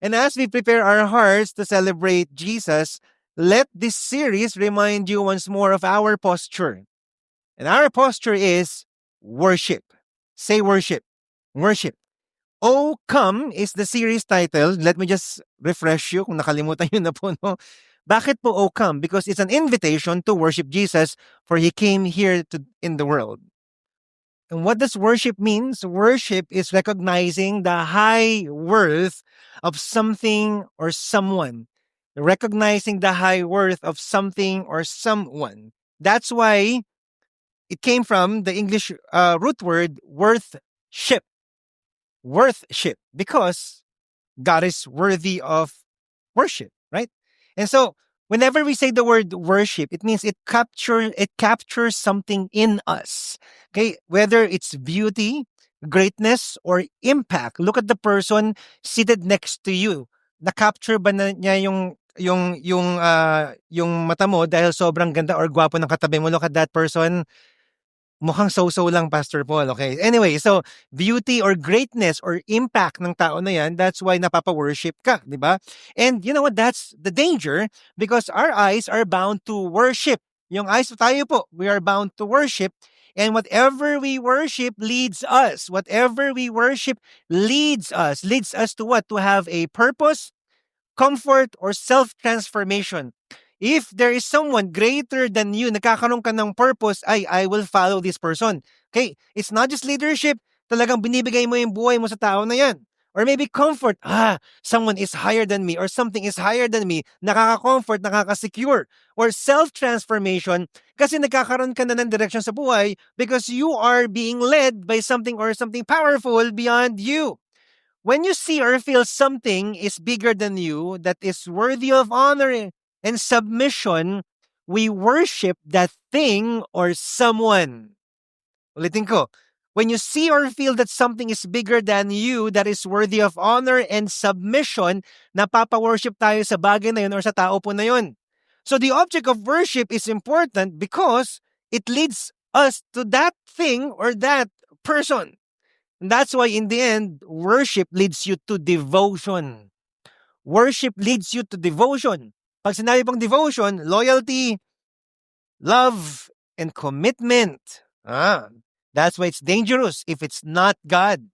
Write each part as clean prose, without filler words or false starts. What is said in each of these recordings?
And as we prepare our hearts to celebrate Jesus, let this series remind you once more of our posture. And our posture is worship. Say worship. Worship. Oh Come is the series title. Let me just refresh you kung nakalimutan nyo na po. No? Bakit po Oh Come? Because it's an invitation to worship Jesus, for He came here in the world. And what does worship means? Worship is recognizing the high worth of something or someone. Recognizing the high worth of something or someone. That's why it came from the English root word worthship. Worthship. Because God is worthy of worship, right? And so whenever we say the word worship, it means it captures something in us. Okay, whether it's beauty, greatness, or impact. Look at the person seated next to you. Na-capture ba na niya yung mata mo dahil sobrang ganda or gwapo ng katabi mo? Look at that person. Mukhang so-so lang, Pastor Paul. Okay. Anyway, so beauty or greatness or impact ng tao na yan, that's why napapa-worship ka, di ba? And you know what? That's the danger because our eyes are bound to worship. Yung eyes tayo po, we are bound to worship. And whatever we worship leads us. Whatever we worship leads us. Leads us to what? To have a purpose, comfort, or self-transformation. If there is someone greater than you, nagkakaroon ka ng purpose, I will follow this person. Okay? It's not just leadership. Talagang binibigay mo yung buhay mo sa tao na yan. Or maybe comfort. Someone is higher than me or something is higher than me. Nakaka-comfort, nakaka-secure. Or self-transformation kasi nagkakaroon ka na ng direction sa buhay because you are being led by something or something powerful beyond you. When you see or feel something is bigger than you, that is worthy of honor and submission, we worship that thing or someone. Ulitin ko. When you see or feel that something is bigger than you, that is worthy of honor and submission, napapa-worship tayo sa bagay na yun or sa tao po na yun. So the object of worship is important because it leads us to that thing or that person. And that's why in the end, worship leads you to devotion. Worship leads you to devotion. Pag sinabi pong devotion, loyalty, love, and commitment. That's why it's dangerous if it's not God.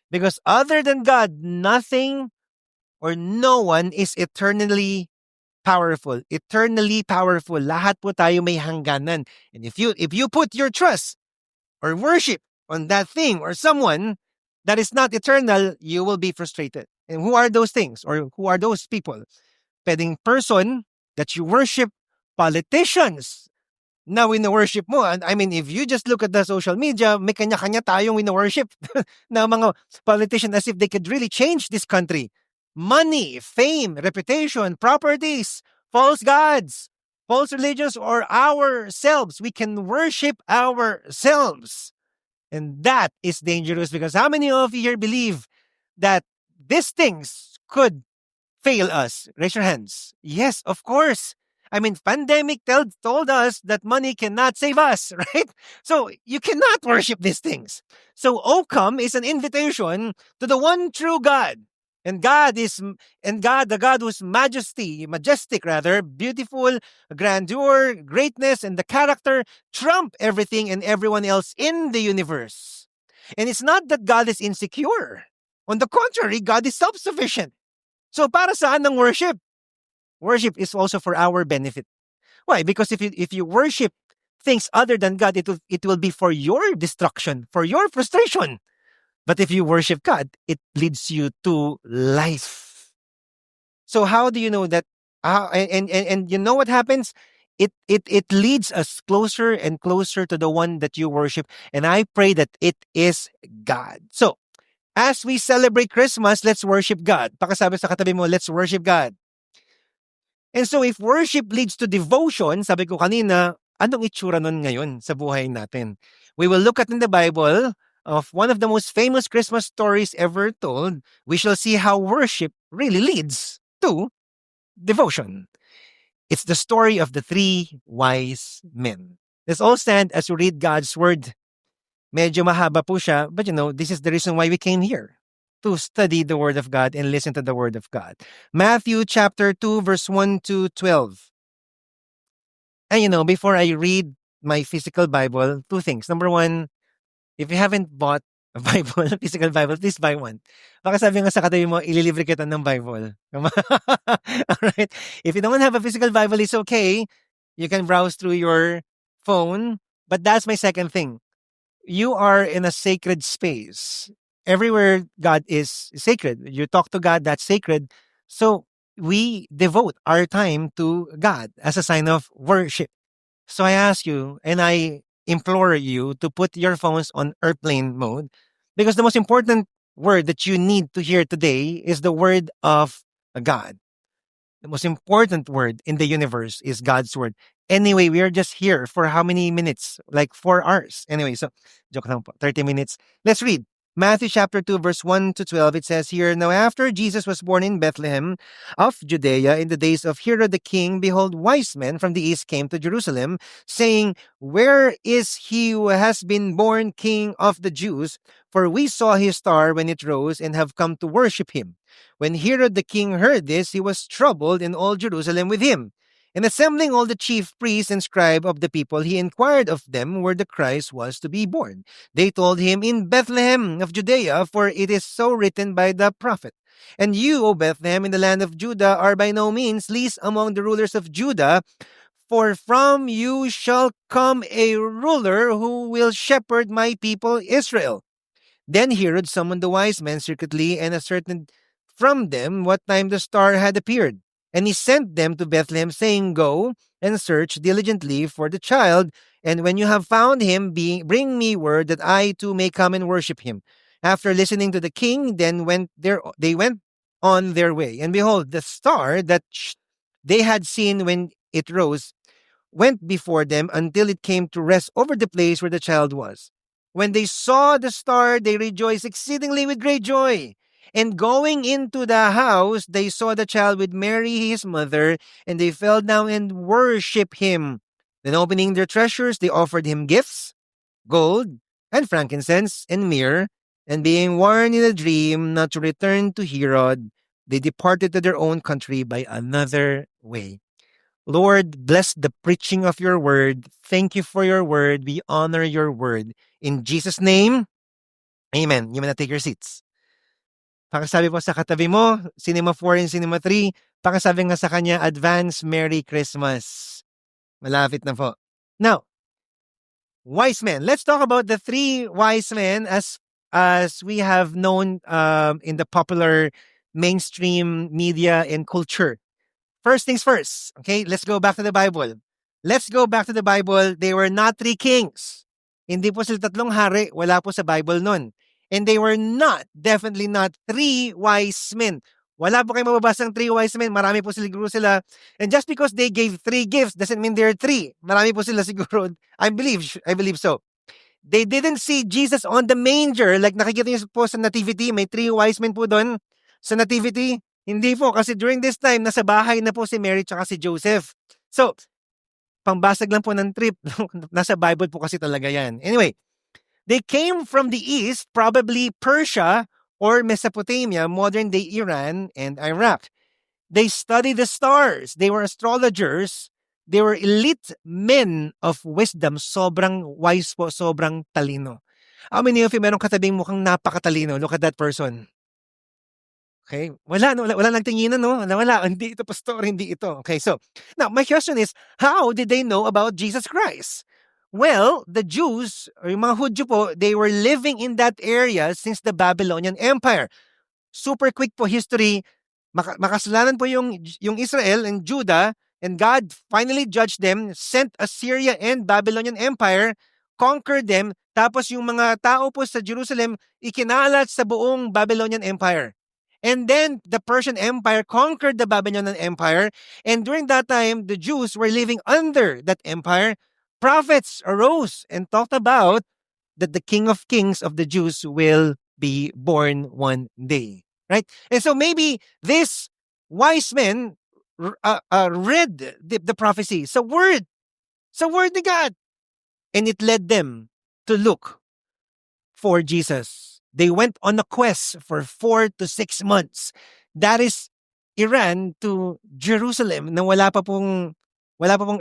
Because other than God, nothing or no one is eternally powerful. Eternally powerful. Lahat po tayo may hangganan. And if you put your trust or worship on that thing or someone that is not eternal, you will be frustrated. And who are those things or who are those people? Pwedeng person that you worship, politicians na wino-worship mo. And I mean, if you just look at the social media, may kanya-kanya tayong wino-worship na mga politicians as if they could really change this country. Money, fame, reputation, properties, false gods, false religions, or ourselves. We can worship ourselves. And that is dangerous because how many of you here believe that these things could fail us? Raise your hands. Yes, of course. I mean, pandemic told us that money cannot save us, right? So you cannot worship these things. So O Come is an invitation to the one true God. And the God whose majestic rather, beautiful, grandeur, greatness, and the character trump everything and everyone else in the universe. And it's not that God is insecure. On the contrary, God is self-sufficient. So para saan ang worship? Worship is also for our benefit. Why? Because if you worship things other than God, it will be for your destruction, for your frustration. But if you worship God, it leads you to life. So how do you know that? And you know what happens? It leads us closer and closer to the one that you worship. And I pray that it is God. So, as we celebrate Christmas, let's worship God. Pakasabi sa katabi mo, let's worship God. And so if worship leads to devotion, sabi ko kanina, anong itsura nun ngayon sa buhay natin? We will look at in the Bible of one of the most famous Christmas stories ever told. We shall see how worship really leads to devotion. It's the story of the 3 wise men. Let's all stand as we read God's word. Medyo mahaba po siya, but this is the reason why we came here. to study the Word of God and listen to the Word of God. Matthew chapter 2, verse 1 to 12. And before I read my physical Bible, two things. Number one, if you haven't bought a Bible, a physical Bible, please buy one. Baka sabi nga sa katabi mo, ililibre kita ng Bible. Alright? If you don't have a physical Bible, it's okay. You can browse through your phone. But that's my second thing. You are in a sacred space. Everywhere God is sacred. You talk to God, that's sacred. So we devote our time to God as a sign of worship. So I ask you and I implore you to put your phones on airplane mode because the most important word that you need to hear today is the word of God. The most important word in the universe is God's word. Anyway, we are just here for how many minutes? Like 4 hours. Anyway, so joke lang po, 30 minutes. Let's read. Matthew chapter 2, verse 1 to 12, it says here, Now after Jesus was born in Bethlehem of Judea in the days of Herod the king, behold, wise men from the east came to Jerusalem, saying, Where is he who has been born King of the Jews? For we saw his star when it rose and have come to worship him. When Herod the king heard this, he was troubled, and all Jerusalem with him. And assembling all the chief priests and scribes of the people, he inquired of them where the Christ was to be born. They told him, In Bethlehem of Judea, for it is so written by the prophet. And you, O Bethlehem, in the land of Judah, are by no means least among the rulers of Judah, for from you shall come a ruler who will shepherd my people Israel. Then Herod summoned the wise men secretly and ascertained from them what time the star had appeared. And he sent them to Bethlehem, saying, Go and search diligently for the child, and when you have found him, bring me word that I too may come and worship him. After listening to the king, they went on their way. And behold, the star that they had seen when it rose went before them until it came to rest over the place where the child was. When they saw the star, they rejoiced exceedingly with great joy. And going into the house, they saw the child with Mary, his mother, and they fell down and worshipped him. Then opening their treasures, they offered him gifts, gold, and frankincense, and myrrh. And being warned in a dream not to return to Herod, they departed to their own country by another way. Lord, bless the preaching of your word. Thank you for your word. We honor your word. In Jesus' name, amen. You may now take your seats. Pakisabi po sa katabi mo, Cinema 4 and Cinema 3, pakisabi nga sa kanya, Advance Merry Christmas. Malapit na po. Now, wise men. Let's talk about the three wise men as we have known in the popular mainstream media and culture. First things first, okay? Let's go back to the Bible. They were not three kings. Hindi po sila tatlong hari. Wala po sa Bible nun. And they were definitely not three wise men. Wala po kayong mababasa ng three wise men. Marami po siguro sila. And just because they gave three gifts doesn't mean they're three. Marami po sila siguro. I believe so. They didn't see Jesus on the manger. Like nakikita niyo po sa nativity, may three wise men po doon sa nativity. Hindi po, kasi during this time, nasa bahay na po si Mary tsaka si Joseph. So, pangbasag lang po ng trip. Nasa Bible po kasi talaga yan. Anyway, they came from the east, probably Persia or Mesopotamia, modern-day Iran and Iraq. They studied the stars. They were astrologers. They were elite men of wisdom. Sobrang wise po, sobrang talino. How many of you merong katabing mukhang napakatalino? Look at that person. Okay? Wala nagtinginan, no? Wala. Hindi ito, pastor, hindi ito. Okay, so, now, my question is, how did they know about Jesus Christ? Well, the Jews, or yung mga Hudyo po, they were living in that area since the Babylonian Empire. Super quick po history. Makasalanan po yung Israel and Judah, and God finally judged them, sent Assyria and Babylonian Empire, conquered them, tapos yung mga tao po sa Jerusalem, ikinalat sa buong Babylonian Empire. And then the Persian Empire conquered the Babylonian Empire. And during that time, the Jews were living under that empire. Prophets arose and talked about that the King of Kings of the Jews will be born one day. Right? And so maybe these wise men read the prophecy. Sa word ni God. And it led them to look for Jesus, They went on a quest for 4 to 6 months. That is Iran to Jerusalem na wala pa pong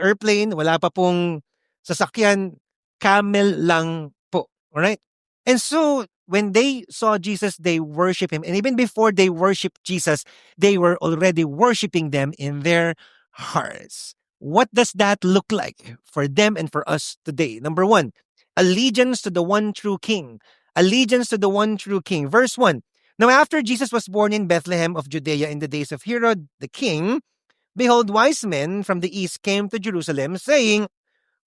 airplane, wala pa pong sasakyan, camel lang po. Alright? And so, when they saw Jesus, they worship him. And even before they worship Jesus, they were already worshiping them in their hearts. What does that look like for them and for us today? Number 1, allegiance to the one true King. Allegiance to the one true King. Verse 1. Now after Jesus was born in Bethlehem of Judea in the days of Herod the king, behold, wise men from the east came to Jerusalem, saying,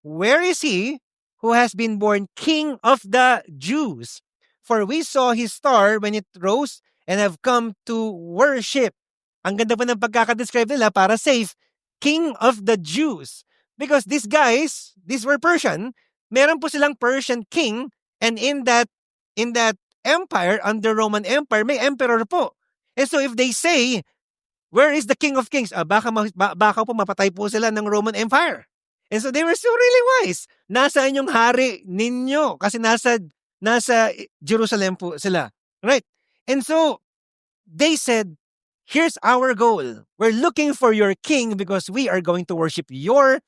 where is he who has been born King of the Jews? For we saw his star when it rose and have come to worship. Ang ganda pa ng pagkakadescribe nila para safe. King of the Jews. Because these guys, these were Persian, meron po silang Persian king, and in that empire, under Roman Empire, may emperor po. And so if they say, where is the King of Kings? Baka po mapatay po sila ng Roman Empire. And so they were so really wise. Nasaan yung hari ninyo? Kasi nasa Jerusalem po sila. Right? And so they said, here's our goal. We're looking for your king because we are going to worship your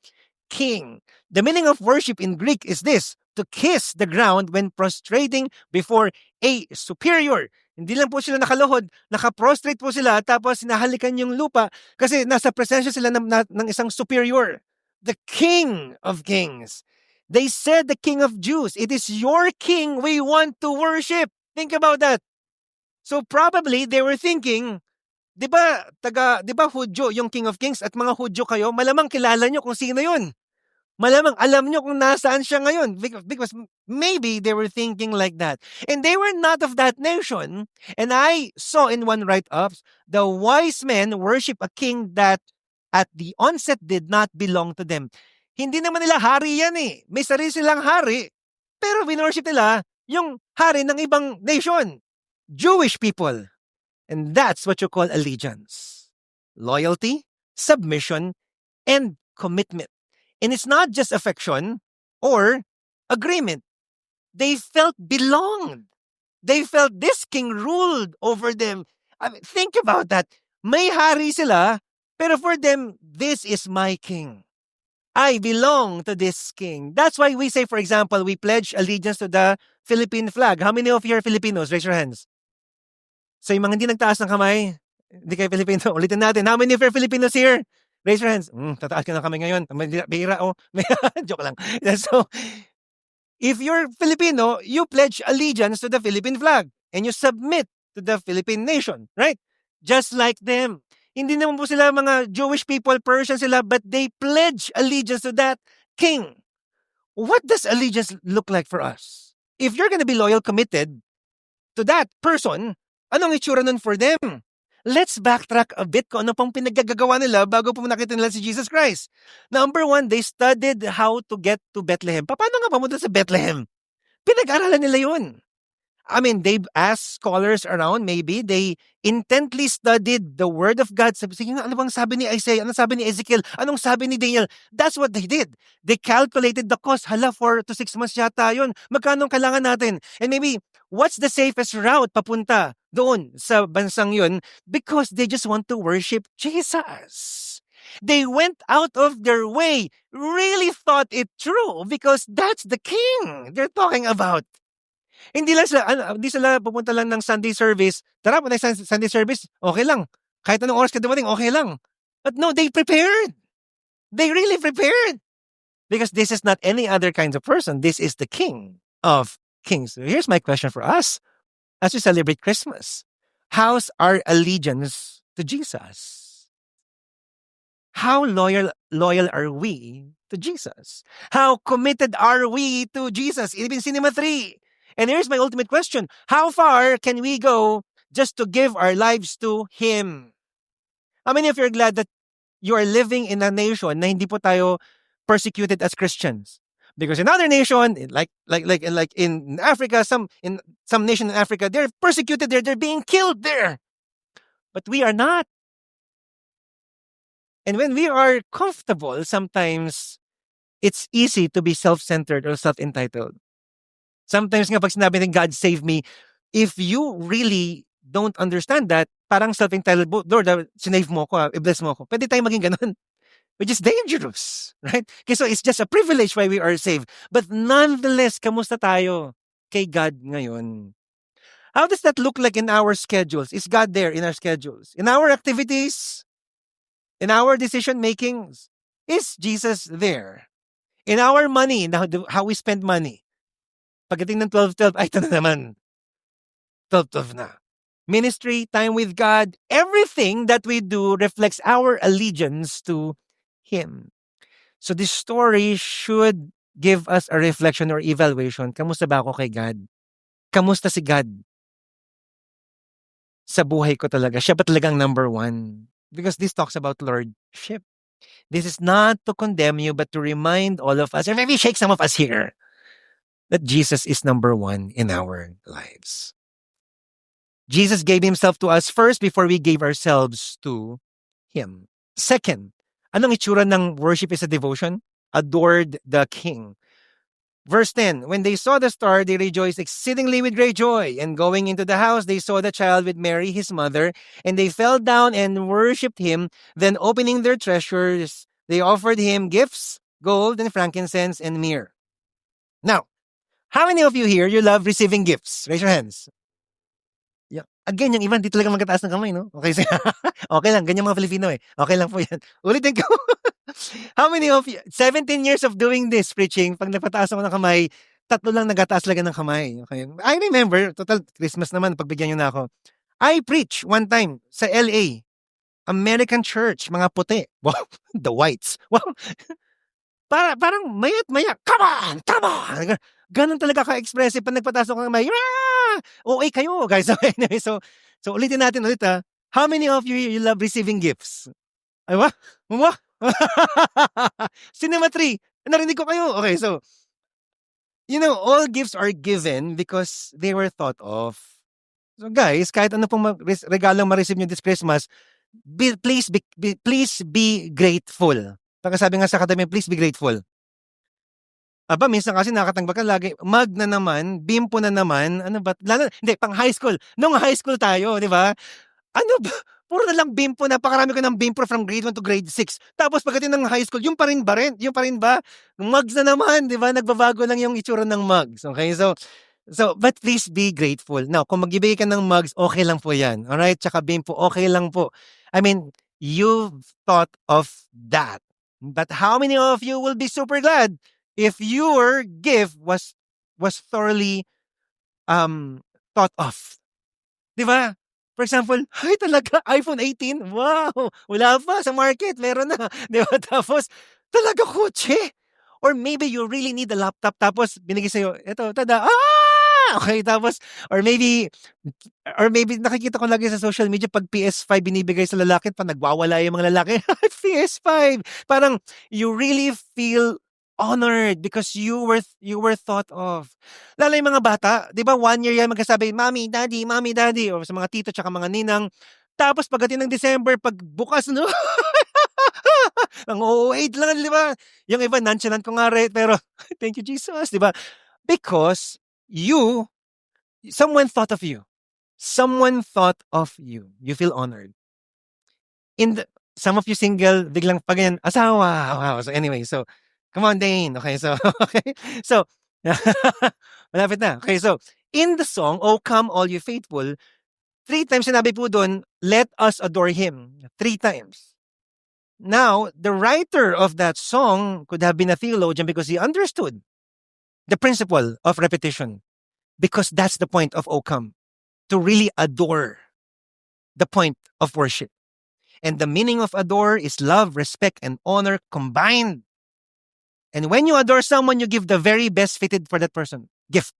king. The meaning of worship in Greek is this, to kiss the ground when prostrating before a superior. Hindi lang po sila nakaluhod, nakaprostrate po sila tapos sinahalikan yung lupa kasi nasa presensya sila ng isang superior. The King of Kings. They said the King of Jews, it is your king we want to worship. Think about that. So probably they were thinking, di ba Hudyo yung King of Kings at mga Hudyo kayo, malamang kilala nyo kung sino yun. Malamang alam nyo kung nasaan siya ngayon because maybe they were thinking like that. And they were not of that nation. And I saw in one write-up, the wise men worship a king that at the onset did not belong to them. Hindi naman nila hari yan eh. May sarili silang hari. Pero winorship nila yung hari ng ibang nation. Jewish people. And that's what you call allegiance. Loyalty, submission, and commitment. And it's not just affection or agreement. They felt belonged. They felt this king ruled over them. I mean, think about that. May hari sila, pero for them, this is my king. I belong to this king. That's why we say, for example, we pledge allegiance to the Philippine flag. How many of you are Filipinos? Raise your hands. So yung mga hindi nagtaas ng kamay, hindi kayo Filipino. Ulitin natin. How many of you are Filipinos here? Raise your hands. Tataas ka ng kamay ngayon. Bihira oh. Joke lang. So, if you're Filipino, you pledge allegiance to the Philippine flag and you submit to the Philippine nation, right? Just like them. Hindi naman po sila mga Jewish people, Persian sila, but they pledge allegiance to that king. What does allegiance look like for us? If you're going to be loyal, committed to that person, anong itsura nun for them? Let's backtrack a bit kung ano pang pinaggagawa nila bago po nakita nila si Jesus Christ. Number 1, they studied how to get to Bethlehem. Paano nga pumunta sa Bethlehem? Pinag-aralan nila yun. I mean, they've asked scholars around, maybe. They intently studied the Word of God. Sabi, sige nga, ano bang sabi ni Isaiah? Ano sabi ni Ezekiel? Anong sabi ni Daniel? That's what they did. They calculated the cost. 4 to 6 months yata yun. Magkano kailangan natin? And maybe, what's the safest route papunta doon sa bansang yun? Because they just want to worship Jesus. They went out of their way, really thought it true because that's the king they're talking about. Hindi sila pupunta lang ng Sunday service. Tara, punta sa Sunday service, okay lang. Kahit anong oras ka dumating, okay lang. But no, they prepared. They really prepared. Because this is not any other kind of person. This is the King of Kings. So here's my question for us as we celebrate Christmas. How's our allegiance to Jesus? How loyal are we to Jesus? How committed are we to Jesus? Even Cinema 3. And here's my ultimate question. How far can we go just to give our lives to Him? How many of you are glad that you are living in a nation na hindi po tayo persecuted as Christians? Because in other nation, like in Africa, some nation in Africa, they're persecuted there, they're being killed there. But we are not. And when we are comfortable, sometimes it's easy to be self-centered or self-entitled. Sometimes nga pag sinabi ng God save me, If you really don't understand that, parang self-entitled, Lord, sinave mo ko, i-bless mo ko. Pwede tayong maging ganun, which is dangerous, right? Okay, so it's just a privilege why we are saved. But nonetheless, kamusta tayo kay God ngayon? How does that look like in our schedules? Is God there in our schedules? In our activities? In our decision makings? Is Jesus there? In our money, how we spend money? Pagdating ng 12-12, ay ito na naman. 12-12 na. Ministry, time with God, everything that we do reflects our allegiance to Him. So this story should give us a reflection or evaluation. Kamusta ba ako kay God? Kamusta si God? Sa buhay ko talaga. Siya ba talagang number one? Because this talks about lordship. This is not to condemn you, but to remind all of us, or maybe shake some of us here, that Jesus is number one in our lives. Jesus gave Himself to us first before we gave ourselves to Him. Second, anong itsura ng worship is a devotion? Adored the King. Verse 10, when they saw the star, they rejoiced exceedingly with great joy. And going into the house, they saw the child with Mary, his mother, and they fell down and worshipped Him. Then opening their treasures, they offered Him gifts, gold and frankincense and myrrh. Now, how many of you here, you love receiving gifts? Raise your hands. Yeah. Again, yung iba, hindi talaga magkataas ng kamay, no? Okay, okay lang. Ganyan mga Filipino eh. Okay lang po yan. Ulitin ko. How many of you, 17 years of doing this preaching, pag nagpataas ako ng kamay, 3 lang nagataas lang ng kamay. Okay. I remember, total Christmas naman, pagbigyan nyo na ako. I preach one time sa LA. American church, mga puti. Wow, the whites. Wow. Parang maya't maya, come on, come on. Ganun talaga ka-expressive pag nagpataas ako ng kamay. Okay kayo, guys. Anyway, so ulitin natin ulit ha. How many of you love receiving gifts? Ay, what? Cinematry. Narinig ko kayo. Okay, so, all gifts are given because they were thought of. So guys, kahit ano pong regalong ma-receive nyo this Christmas, please be grateful. Pagkasabi nga sa academy, please be grateful. Aba, minsan kasi nakatanggap ka lagi, mug na naman, bimpo na naman, ano ba? Hindi, pang high school. Nung high school tayo, di ba? Ano ba? Puro na lang bimpo, napakarami ko ng bimpo from grade 1 to grade 6. Tapos pagdating ng high school, yung pa rin ba? Mugs na naman, di ba? Nagbabago lang yung itsura ng mugs. Okay, so, but please be grateful. Now, kung magbibigay ka ng mugs, okay lang po yan. Alright? Tsaka bimpo, okay lang po. I mean, you've thought of that. But how many of you will be super glad if your gift was thoroughly thought of? Di ba? For example, ay talaga, iPhone 18? Wow! Wala pa sa market, meron na. Di ba? Tapos, talaga kotse? Or maybe you really need a laptop, tapos binigay sa'yo, eto, tada, okay, tapos, or maybe nakikita ko lagi sa social media, pag PS5 binibigay sa lalaki, pa nagwawala yung mga lalaki, PS5! Parang, you really feel honored because you were thought of. Lalo yung mga bata, di ba 1 year yan magkasabi, Mommy, Daddy, o sa mga tito tsaka mga ninang. Tapos pagdating ng December, pag bukas, no? Ang wait lang, di ba? Yung iba, nonchalant ko nga rin, pero thank you, Jesus, di ba? Because someone thought of you. Someone thought of you. You feel honored. Some of you single, biglang pag ganyan, asawa. Wow. So anyway, so, come on, Dane. Okay, so, So, malapit na. Okay, so, in the song, "Oh Come All You Faithful," 3 times sinabi po doon, let us adore Him. 3 times. Now, the writer of that song could have been a theologian because he understood the principle of repetition. Because that's the point of "Oh Come," to really adore, the point of worship. And the meaning of adore is love, respect, and honor combined. And when you adore someone, you give the very best fitted for that person gift.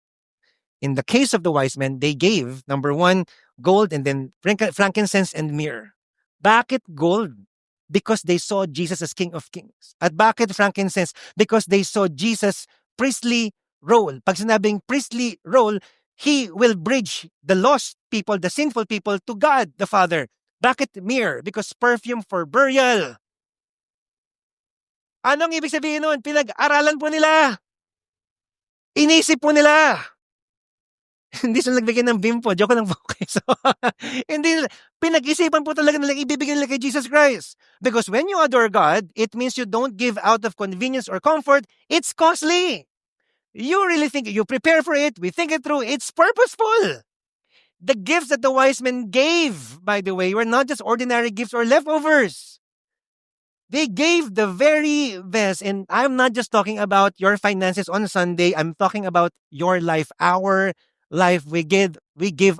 In the case of the wise men, they gave, number 1, gold, and then frankincense and myrrh. Bakit gold? Because they saw Jesus as King of Kings. At bakit frankincense? Because they saw Jesus' priestly role. Pag sinabing priestly role, He will bridge the lost people, the sinful people, to God the Father. Bakit myrrh? Because perfume for burial. Anong ibig sabihin nun? Pinag-aralan po nila. Inisip po nila. Hindi sila nagbigay ng bimpo, joke lang po. Okay, so, hindi nila, pinag-isipan po talaga nila ibibigay nila kay Jesus Christ. Because when you adore God, it means you don't give out of convenience or comfort. It's costly. You really think, you prepare for it, we think it through, it's purposeful. The gifts that the wise men gave, by the way, were not just ordinary gifts or leftovers. They gave the very best. And I'm not just talking about your finances on Sunday. I'm talking about your life, our life. We give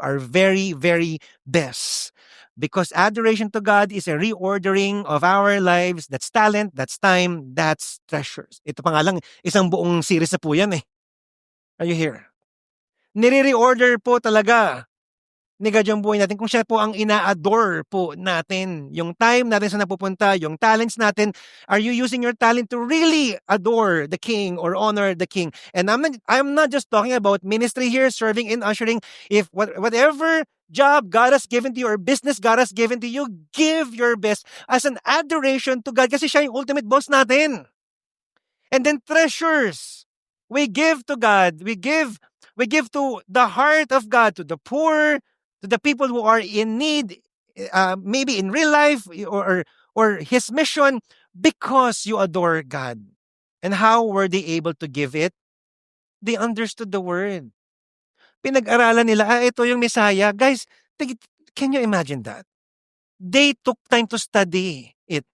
our very, very best. Because adoration to God is a reordering of our lives. That's talent, that's time, that's treasures. Ito pa nga lang, isang buong series na po yan eh. Are you here? Nire-reorder po talaga ni God yung buhay natin kung siya po ang ina-adore po natin. Yung time natin sa napupunta, yung talents natin, are you using your talent to really adore the King or honor the King? And I'm not just talking about ministry here, serving and ushering. If whatever job God has given to you or business God has given to you, give your best as an adoration to God kasi siya yung ultimate boss natin. And then treasures. We give to God. We give to the heart of God, to the poor, to the people who are in need, maybe in real life or His mission, because you adore God. And how were they able to give it? They understood the word. Pinag-aralan nila, ito yung Messiah. Guys, can you imagine that? They took time to study it.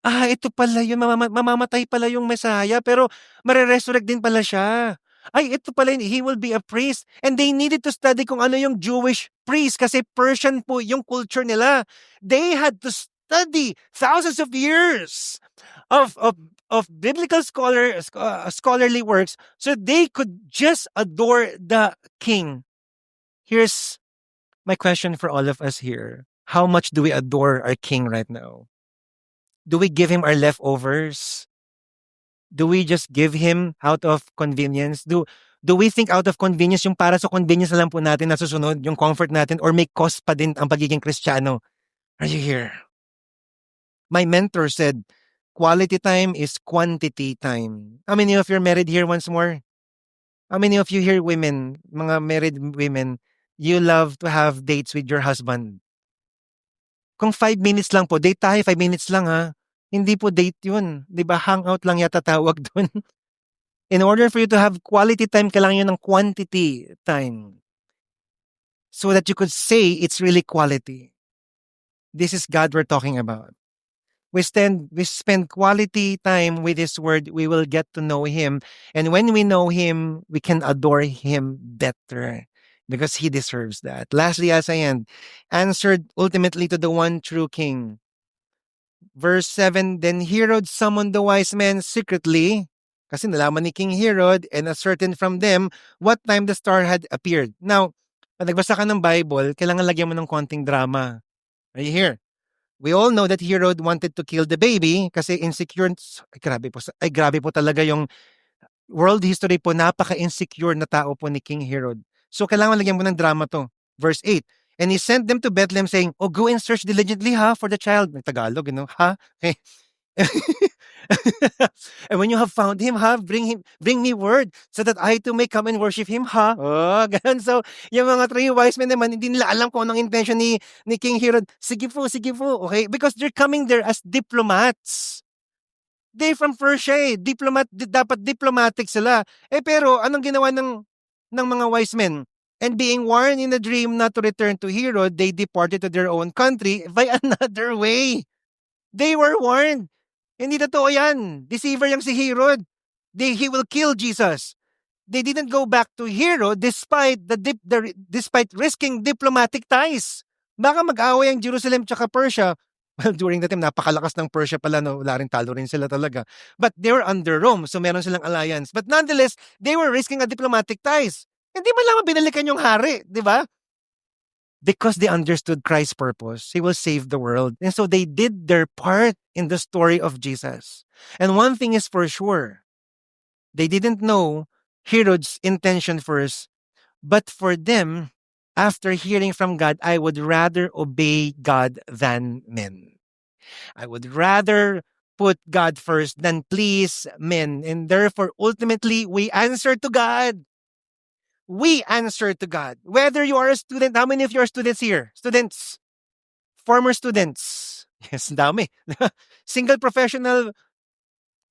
Ito pala yun, mamamatay pala yung Messiah, pero mare-resurrect din pala siya. Ito pala yun, he will be a priest. And they needed to study kung ano yung Jewish priest kasi Persian po yung culture nila. They had to study thousands of years of biblical scholarly works so they could just adore the king. Here's my question for all of us here. How much do we adore our king right now? Do we give him our leftovers? Do we just give him out of convenience? Do we think out of convenience yung para sa convenience na lang po natin na susunod, yung comfort natin, or may cost pa din ang pagiging Kristiyano? Are you here? My mentor said, quality time is quantity time. How many of you are married here once more? How many of you here women, mga married women, you love to have dates with your husband? Kung 5 minutes lang po, date tayo, 5 minutes lang ha. Hindi po date yun. Di ba? Hangout lang yata tawag dun. In order for you to have quality time, kailangan yun ng quantity time. So that you could say it's really quality. This is God we're talking about. We spend quality time with His Word, we will get to know Him. And when we know Him, we can adore Him better. Because He deserves that. Lastly, as I end, answered ultimately to the one true King. Verse 7, then Herod summoned the wise men secretly, kasi nalaman ni King Herod and ascertained from them what time the star had appeared. Now, pag nagbasa ka ng Bible, kailangan lagyan mo ng konting drama. Are you here? We all know that Herod wanted to kill the baby kasi insecure. Grabe po talaga yung world history po, napaka-insecure na tao po ni King Herod. So, kailangan lagyan mo ng drama to. Verse 8, and he sent them to Bethlehem saying, go and search diligently for the child. Tagalog, Okay. And when you have found him, bring me word so that I too may come and worship him, ganun. So, yung mga 3 wise men naman, hindi nila alam kung anong intention ni King Herod. Sige po, okay? Because they're coming there as diplomats. They from Persia, dapat diplomatic sila. Pero, anong ginawa ng mga wise men? And being warned in a dream not to return to Herod, they departed to their own country by another way. They were warned. Hindi totoo yan. Deceiver yung si Herod. He will kill Jesus. They didn't go back to Herod despite despite risking diplomatic ties. Baka mag-away ang Jerusalem tsaka Persia. Well, during that time, napakalakas ng Persia pala, no? Wala rin, talo rin sila talaga. But they were under Rome, so meron silang alliance. But nonetheless, they were risking a diplomatic ties. Hindi man lang binalikan yung hari, di ba? Because they understood Christ's purpose, He will save the world. And so they did their part in the story of Jesus. And one thing is for sure, they didn't know Herod's intention first, but for them, after hearing from God, I would rather obey God than men. I would rather put God first than please men. And therefore, ultimately, we answer to God. we answer to God. Whether you are a student, how many of you are students here? Students, former students. Yes, dami. Single professional,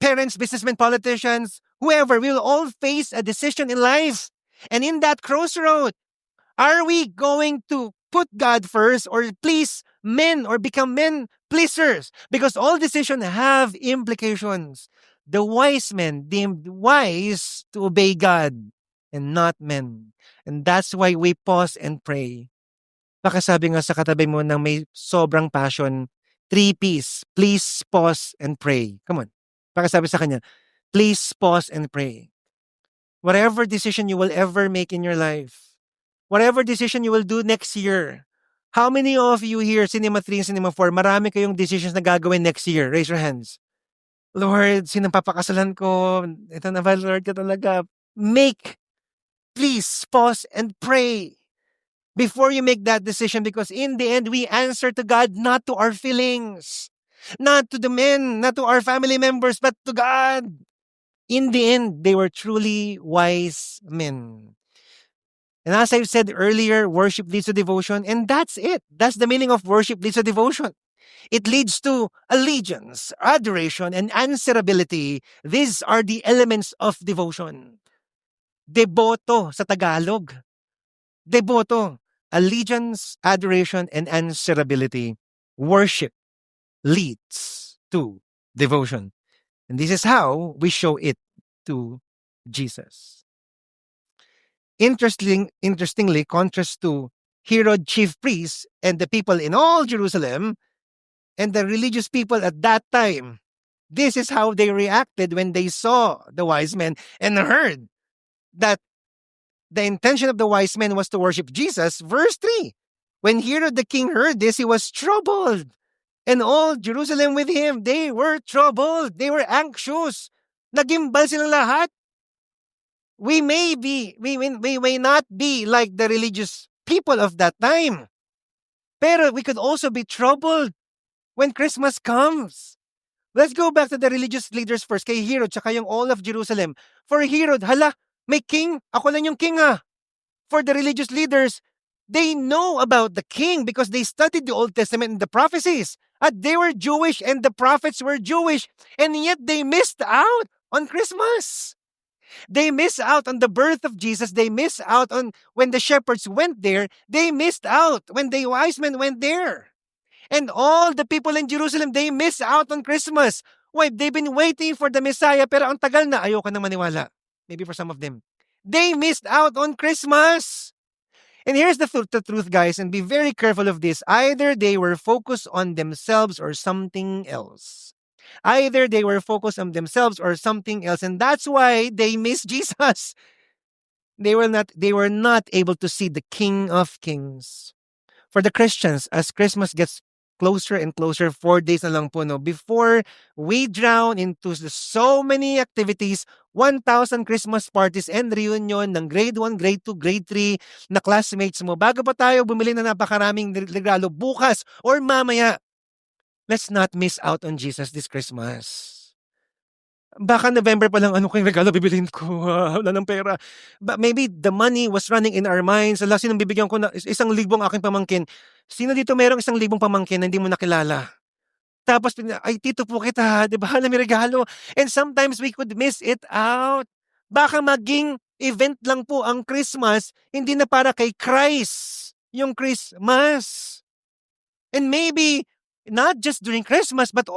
parents, businessmen, politicians, whoever, we will all face a decision in life. And in that crossroad, are we going to put God first or please men or become men pleasers? Because all decisions have implications. The wise men deemed wise to obey God and not men. And that's why we pause and pray. Baka sabi nga sa katabi mo ng may sobrang passion, 3 Ps, please pause and pray. Come on. Baka sabi sa kanya, please pause and pray. Whatever decision you will ever make in your life, whatever decision you will do next year, how many of you here, Cinema 3 and Cinema 4, marami kayong decisions na gagawin next year? Raise your hands. Lord, sinong papakasalan ko? Ito na ba, Lord, ka talaga? Please pause and pray before you make that decision, because in the end, we answer to God, not to our feelings, not to the men, not to our family members, but to God. In the end, they were truly wise men. And as I've said earlier, worship leads to devotion, and that's it. That's the meaning of worship leads to devotion. It leads to allegiance, adoration, and answerability. These are the elements of devotion. Deboto sa Tagalog. Deboto. Allegiance, adoration, and answerability. Worship leads to devotion. And this is how we show it to Jesus. Interestingly, contrast to Herod, chief priest, and the people in all Jerusalem, and the religious people at that time, this is how they reacted when they saw the wise men and heard that the intention of the wise men was to worship Jesus. Verse 3, when Herod the king heard this, he was troubled. And all Jerusalem with him, they were troubled. They were anxious. Nagimbal silang lahat. We may not be like the religious people of that time. Pero we could also be troubled when Christmas comes. Let's go back to the religious leaders first, kay Herod, tsaka yung all of Jerusalem. For Herod, hala, may king? Ako lang yung king ah. For the religious leaders, they know about the king because they studied the Old Testament and the prophecies. At they were Jewish and the prophets were Jewish, and yet they missed out on Christmas. They missed out on the birth of Jesus. They missed out on when the shepherds went there. They missed out when the wise men went there. And all the people in Jerusalem, they missed out on Christmas. Why? They've been waiting for the Messiah, pero ang tagal na, ayoko na maniwala. Maybe for some of them. They missed out on Christmas. And here's the truth, guys, and be very careful of this. Either they were focused on themselves or something else. Either they were focused on themselves or something else, and that's why they missed Jesus. They were not able to see the King of Kings. For the Christians, as Christmas gets closer and closer, 4 days na lang po, no? Before we drown into so many activities, 1,000 Christmas parties and reunion ng grade 1, grade 2, grade 3 na classmates mo. Bago pa tayo bumili na napakaraming regalo bukas or mamaya, let's not miss out on Jesus this Christmas. Baka November pa lang, ano kayong regalo bibilhin ko? Wala ng pera. But maybe the money was running in our minds. Ala, sinong bibigyan ko na 1,000 aking pamangkin? Sino dito merong 1,000 pamangkin na hindi mo nakilala? Tapos, ay, tito po kita, di ba? May regalo. And sometimes we could miss it out. Baka maging event lang po ang Christmas, hindi na para kay Christ yung Christmas. And maybe, not just during Christmas, but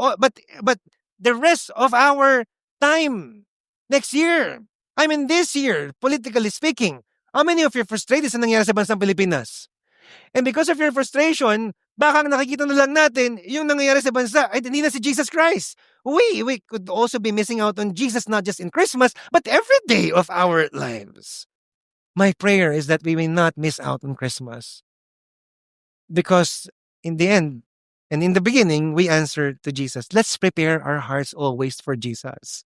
the rest of our time next year. I mean, this year, politically speaking, how many of you are frustrated sa nangyari sa bansang Pilipinas? And because of your frustration, baka nakikita na lang natin yung nangyayari sa bansa ay hindi na si Jesus Christ. We could also be missing out on Jesus not just in Christmas, but every day of our lives. My prayer is that we may not miss out on Christmas. Because in the end, and in the beginning, we answer to Jesus. Let's prepare our hearts always for Jesus.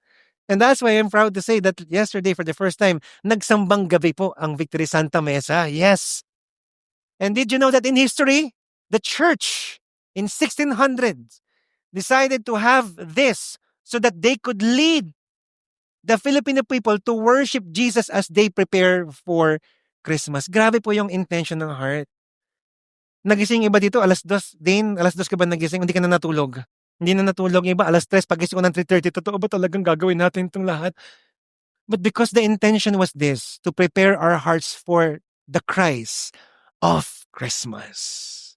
And that's why I'm proud to say that yesterday, for the first time, nagsambang gabi po ang Victory Santa Mesa. Yes. And did you know that in history, the church in 1600s decided to have this so that they could lead the Filipino people to worship Jesus as they prepare for Christmas, grabe po yung intention ng heart. Nagising iba dito, 2:00, Dane, 2:00 ka ba nagising? Hindi ka na natulog. Hindi na natulog yung iba, 3:00, pagising ko ng 3:30, totoo ba talagang gagawin natin itong lahat? But because the intention was this, to prepare our hearts for the Christ of Christmas.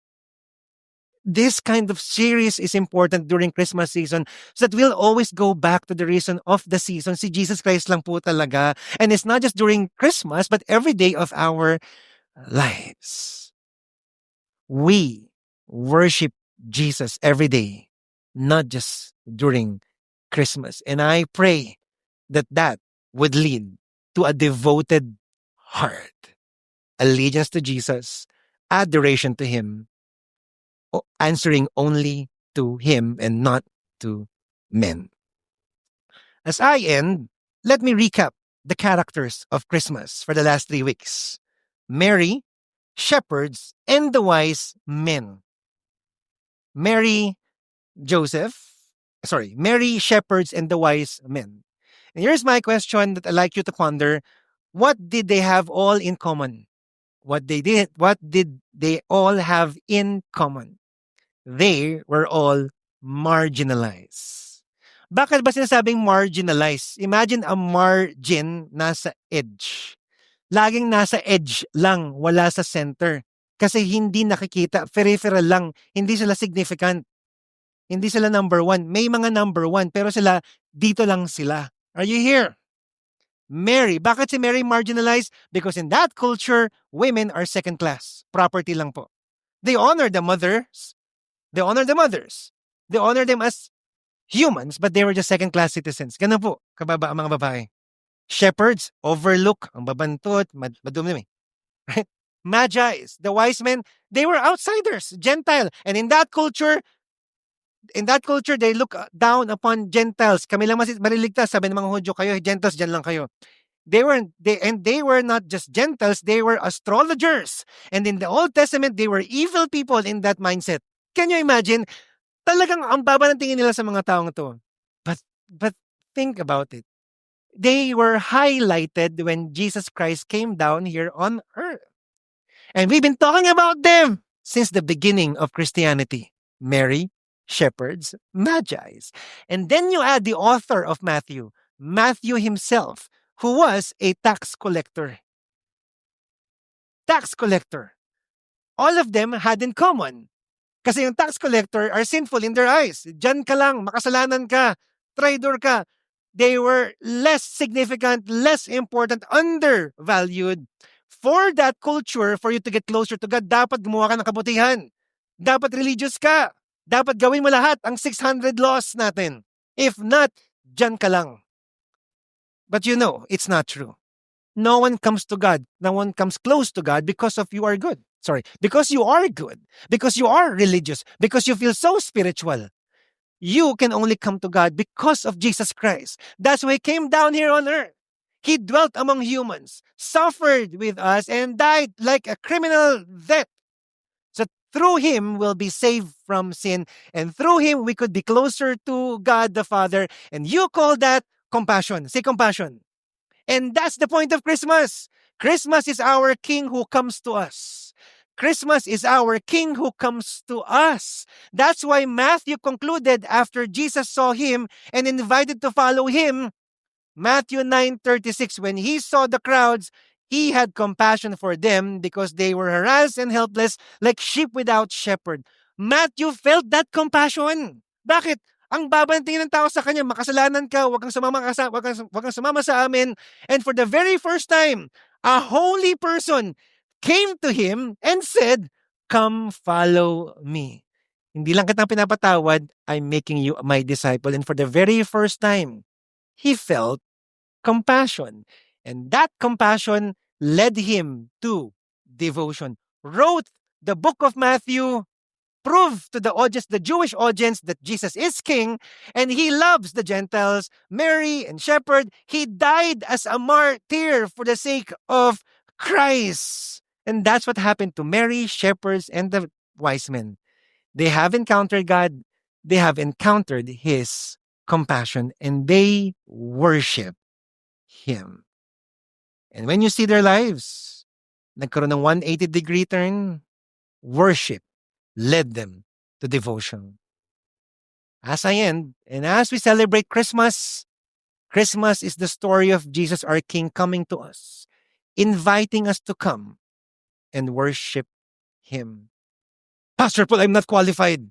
This kind of series is important during Christmas season so that we'll always go back to the reason of the season. Si Jesus Christ lang po talaga. And it's not just during Christmas, but every day of our lives. We worship Jesus every day, not just during Christmas. And I pray that that would lead to a devoted heart, allegiance to Jesus, adoration to Him, answering only to Him and not to men. As I end, let me recap the characters of Christmas for the last 3 weeks. Mary, shepherds, and the wise men. Mary, shepherds, and the wise men. And here's my question that I'd like you to ponder. What did they have all in common? What did they all have in common? They were all marginalized. Bakit ba sinasabing marginalized? Imagine a margin nasa edge. Laging nasa edge lang, wala sa center. Kasi hindi nakikita, peripheral lang, hindi sila significant. Hindi sila number 1. May mga number 1, pero sila, dito lang sila. Are you here? Mary. Bakit si Mary marginalized? Because in that culture, women are second class. Property lang po. They honor the mothers. They honor the mothers. They honor them as humans, but they were just second-class citizens. Ganun po, kababa ang mga babae. Shepherds, overlook, ang babantot, madumi. Right? Magi's, the wise men, they were outsiders, Gentile. And in that culture, they look down upon Gentiles. Kami lang mariligtas, sabi ng mga Hudyo, kayo, Gentiles, dyan lang kayo. They were not just Gentiles, they were astrologers. And in the Old Testament, they were evil people in that mindset. Can you imagine? Talagang ang baba ng tingin nila sa mga taong to. But think about it. They were highlighted when Jesus Christ came down here on earth. And we've been talking about them since the beginning of Christianity. Mary, shepherds, magi's. And then you add the author of Matthew himself, who was a tax collector. Tax collector. All of them had in common. Kasi yung tax collector are sinful in their eyes. Diyan ka lang, makasalanan ka, traitor ka. They were less significant, less important, undervalued. For that culture, for you to get closer to God, dapat gumawa ka ng kabutihan. Dapat religious ka. Dapat gawin mo lahat ang 600 laws natin. If not, diyan ka lang. But you know, it's not true. No one comes to God. No one comes close to God because you are good. Because you are good, because you are religious, because you feel so spiritual. You can only come to God because of Jesus Christ. That's why He came down here on earth. He dwelt among humans, suffered with us, and died like a criminal death. So through Him we'll be saved from sin, and through Him we could be closer to God the Father. And you call that compassion. Say compassion. And that's the point of Christmas. Christmas is our King who comes to us. Christmas is our King who comes to us. That's why Matthew concluded after Jesus saw Him and invited to follow Him. Matthew 9:36, when He saw the crowds, He had compassion for them because they were harassed and helpless like sheep without shepherd. Matthew felt that compassion. Bakit? Ang baba ng tingin ng tao sa kanya, makasalanan ka, wag kang sumama sa amin. And for the very first time, a holy person came to Him and said, "Come follow me." Hindi lang kitang pinapatawad, I'm making you my disciple. And for the very first time, He felt compassion. And that compassion led Him to devotion. Wrote the book of Matthew, proved to the Jewish audience that Jesus is King, and He loves the Gentiles, Mary and shepherd. He died as a martyr for the sake of Christ. And that's what happened to Mary, shepherds, and the wise men. They have encountered God. They have encountered His compassion, and they worship Him. And when you see their lives, nagkaroon ng 180-degree turn. Worship led them to devotion. As I end, and as we celebrate Christmas, Christmas is the story of Jesus, our King, coming to us, inviting us to come and worship Him. Pastor Paul, I'm not qualified.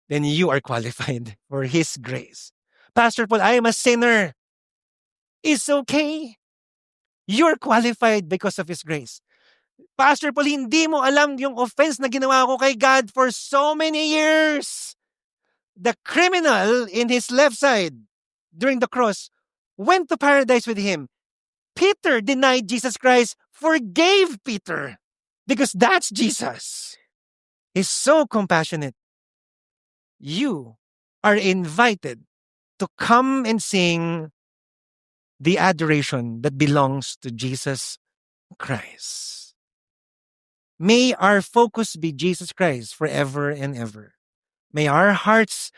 Then you are qualified for His grace. Pastor Paul, I am a sinner. It's okay. You're qualified because of His grace. Pastor Paul, hindi mo alam yung offense na ginawa ko kay God for so many years. The criminal in his left side during the cross went to paradise with Him. Peter denied Jesus Christ, forgave Peter because that's Jesus. He's so compassionate. You are invited to come and sing the adoration that belongs to Jesus Christ. May our focus be Jesus Christ forever and ever. May our hearts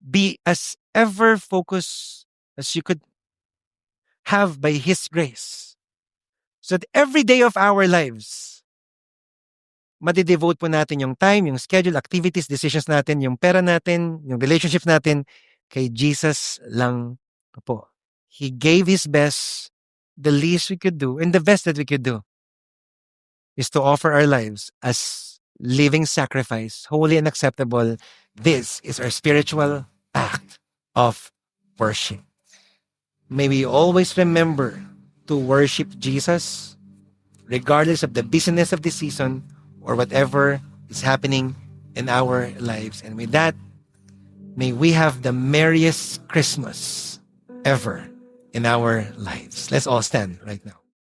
be as ever focused as you could have by His grace. So that every day of our lives, madidevote po natin yung time, yung schedule, activities, decisions natin, yung pera natin, yung relationships natin, kay Jesus lang po. He gave His best, the least we could do, and the best that we could do is to offer our lives as living sacrifice, holy and acceptable. This is our spiritual act of worship. May we always remember to worship Jesus, regardless of the busyness of the season or whatever is happening in our lives. And with that, may we have the merriest Christmas ever in our lives. Let's all stand right now.